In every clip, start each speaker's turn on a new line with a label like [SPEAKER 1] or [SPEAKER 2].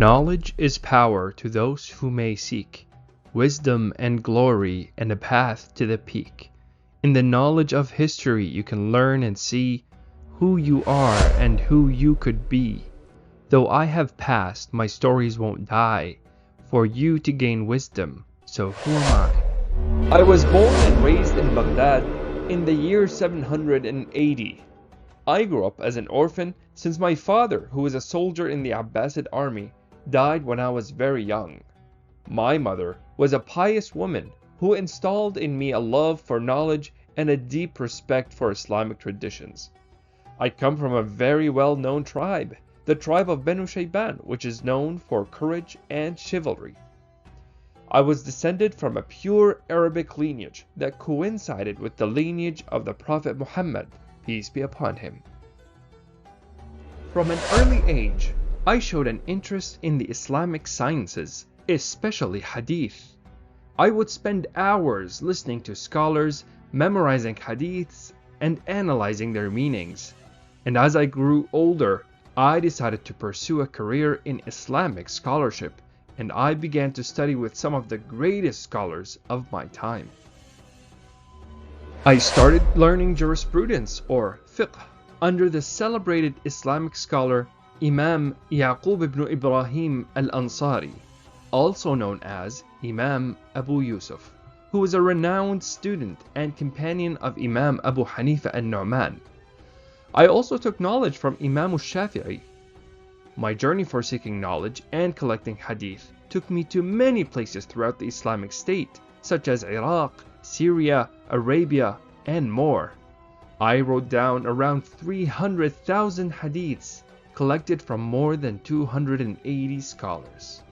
[SPEAKER 1] Knowledge is power to those who may seek, wisdom and glory and a path to the peak. In the knowledge of history you can learn and see who you are and who you could be. Though I have passed, my stories won't die, for you to gain wisdom, so who am I?
[SPEAKER 2] I was born and raised in Baghdad in the year 780. I grew up as an orphan since my father, who was a soldier in the Abbasid army, died when I was very young. My mother was a pious woman who installed in me a love for knowledge and a deep respect for Islamic traditions. I come from a very well-known tribe, the tribe of Banu Shayban, which is known for courage and chivalry. I was descended from a pure Arabic lineage that coincided with the lineage of the Prophet Muhammad, peace be upon him. From an early age, I showed an interest in the Islamic sciences, especially hadith. I would spend hours listening to scholars, memorizing hadiths, and analyzing their meanings. And as I grew older, I decided to pursue a career in Islamic scholarship, and I began to study with some of the greatest scholars of my time. I started learning jurisprudence, or fiqh, under the celebrated Islamic scholar Imam Yaqub ibn Ibrahim al-Ansari, also known as Imam Abu Yusuf, who was a renowned student and companion of Imam Abu Hanifa al-Nu'man. I also took knowledge from Imam al-Shafi'i. My journey for seeking knowledge and collecting hadith took me to many places throughout the Islamic State, such as Iraq, Syria, Arabia, and more. I wrote down around 300,000 hadiths collected from more than 280 scholars.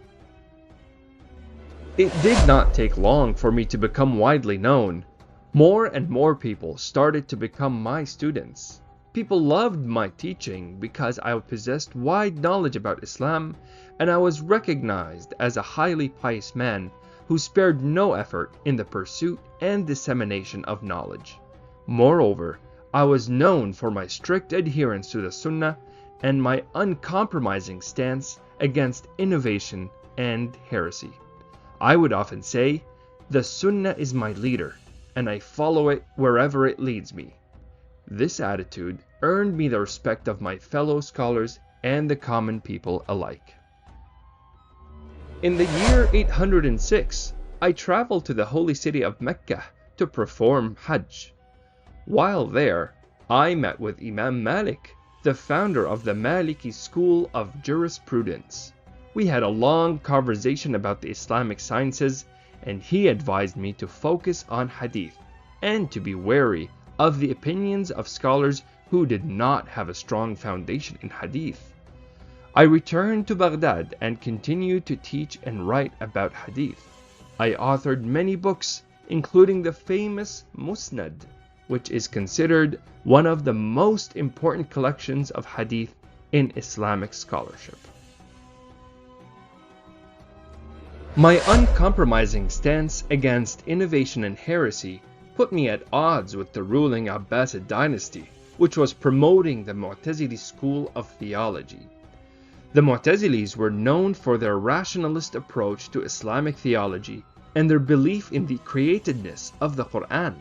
[SPEAKER 2] It did not take long for me to become widely known. More and more people started to become my students. People loved my teaching because I possessed wide knowledge about Islam, and I was recognized as a highly pious man who spared no effort in the pursuit and dissemination of knowledge. Moreover, I was known for my strict adherence to the Sunnah and my uncompromising stance against innovation and heresy. I would often say, the Sunnah is my leader, and I follow it wherever it leads me. This attitude earned me the respect of my fellow scholars and the common people alike. In the year 806, I traveled to the holy city of Mecca to perform Hajj. While there, I met with Imam Malik, the founder of the Maliki school of jurisprudence. We had a long conversation about the Islamic sciences, and he advised me to focus on hadith and to be wary of the opinions of scholars who did not have a strong foundation in hadith. I returned to Baghdad and continued to teach and write about hadith. I authored many books, including the famous Musnad, which is considered one of the most important collections of hadith in Islamic scholarship. My uncompromising stance against innovation and heresy put me at odds with the ruling Abbasid dynasty, which was promoting the Mu'tazili school of theology. The Mu'tazilis were known for their rationalist approach to Islamic theology and their belief in the createdness of the Quran.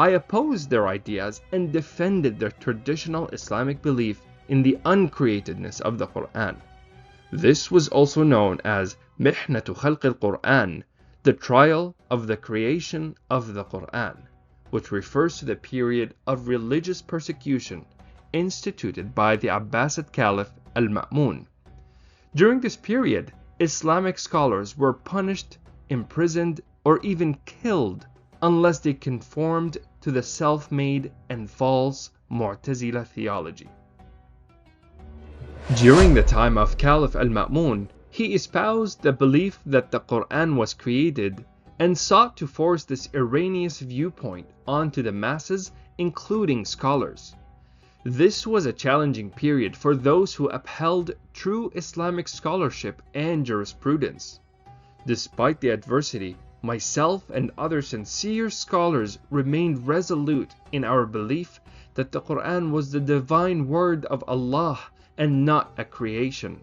[SPEAKER 2] I opposed their ideas and defended their traditional Islamic belief in the uncreatedness of the Quran. This was also known as Mihnatu Khalq al-Quran, the trial of the creation of the Quran, which refers to the period of religious persecution instituted by the Abbasid Caliph al-Ma'mun. During this period, Islamic scholars were punished, imprisoned, or even killed unless they conformed to the self-made and false Mu'tazila theology. During the time of Caliph al-Ma'mun, he espoused the belief that the Quran was created and sought to force this erroneous viewpoint onto the masses, including scholars. This was a challenging period for those who upheld true Islamic scholarship and jurisprudence. Despite the adversity, myself and other sincere scholars remained resolute in our belief that the Quran was the divine word of Allah and not a creation.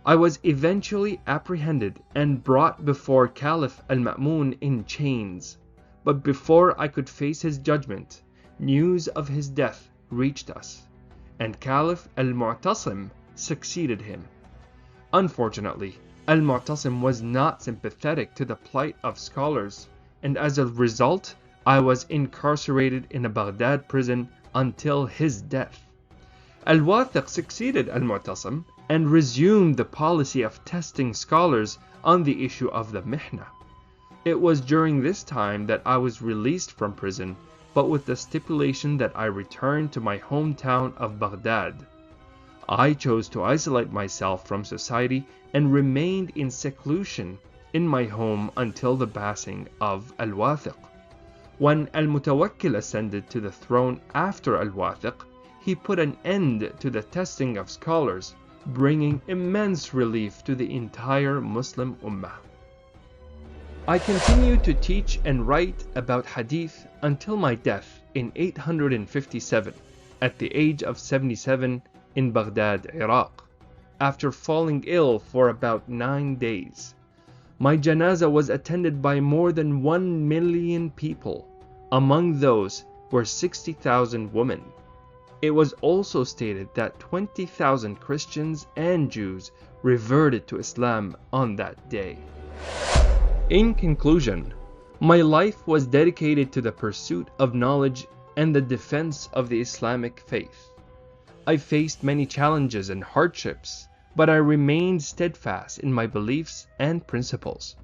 [SPEAKER 2] I was eventually apprehended and brought before Caliph al-Ma'mun in chains. But before I could face his judgment, news of his death reached us, and Caliph al-Mu'tasim succeeded him. Unfortunately, al-Mu'tasim was not sympathetic to the plight of scholars, and as a result, I was incarcerated in a Baghdad prison until his death. Al-Wathiq succeeded al-Mu'tasim and resumed the policy of testing scholars on the issue of the Mihna. It was during this time that I was released from prison, but with the stipulation that I return to my hometown of Baghdad. I chose to isolate myself from society and remained in seclusion in my home until the passing of Al-Wathiq. When Al-Mutawakkil ascended to the throne after Al-Wathiq, he put an end to the testing of scholars, bringing immense relief to the entire Muslim Ummah. I continued to teach and write about Hadith until my death in 857, at the age of 77 in Baghdad, Iraq, after falling ill for about 9 days. My janazah was attended by more than 1 million people. Among those were 60,000 women. It was also stated that 20,000 Christians and Jews reverted to Islam on that day. In conclusion, my life was dedicated to the pursuit of knowledge and the defense of the Islamic faith. I faced many challenges and hardships, but I remained steadfast in my beliefs and principles.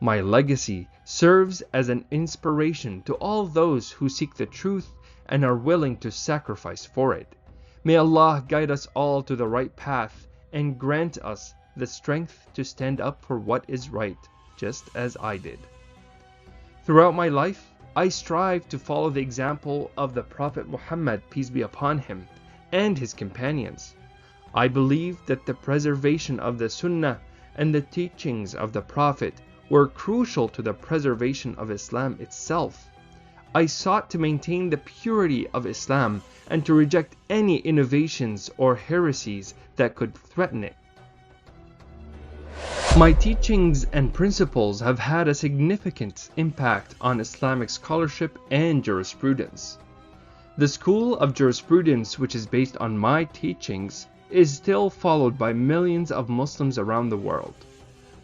[SPEAKER 2] My legacy serves as an inspiration to all those who seek the truth and are willing to sacrifice for it. May Allah guide us all to the right path and grant us the strength to stand up for what is right, just as I did. Throughout my life, I strive to follow the example of the Prophet Muhammad, peace be upon him, and his companions. I believe that the preservation of the Sunnah and the teachings of the Prophet were crucial to the preservation of Islam itself. I sought to maintain the purity of Islam and to reject any innovations or heresies that could threaten it. My teachings and principles have had a significant impact on Islamic scholarship and jurisprudence. The school of jurisprudence, which is based on my teachings, is still followed by millions of Muslims around the world.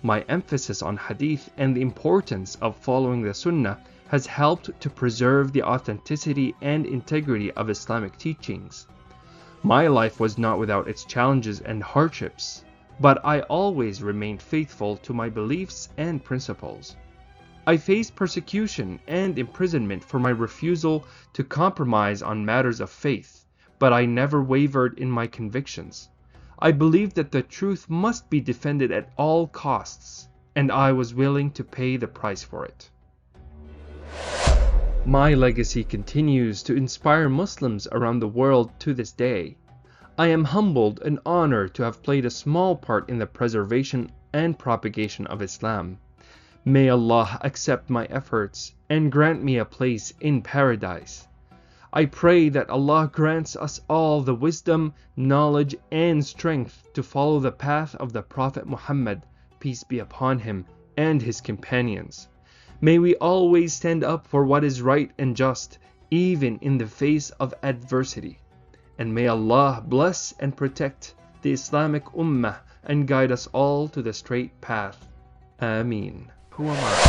[SPEAKER 2] My emphasis on hadith and the importance of following the Sunnah has helped to preserve the authenticity and integrity of Islamic teachings. My life was not without its challenges and hardships, but I always remained faithful to my beliefs and principles. I faced persecution and imprisonment for my refusal to compromise on matters of faith, but I never wavered in my convictions. I believed that the truth must be defended at all costs, and I was willing to pay the price for it. My legacy continues to inspire Muslims around the world to this day. I am humbled and honored to have played a small part in the preservation and propagation of Islam. May Allah accept my efforts and grant me a place in paradise. I pray that Allah grants us all the wisdom, knowledge, and strength to follow the path of the Prophet Muhammad, peace be upon him, and his companions. May we always stand up for what is right and just, even in the face of adversity. And may Allah bless and protect the Islamic Ummah and guide us all to the straight path. Ameen. Who am I?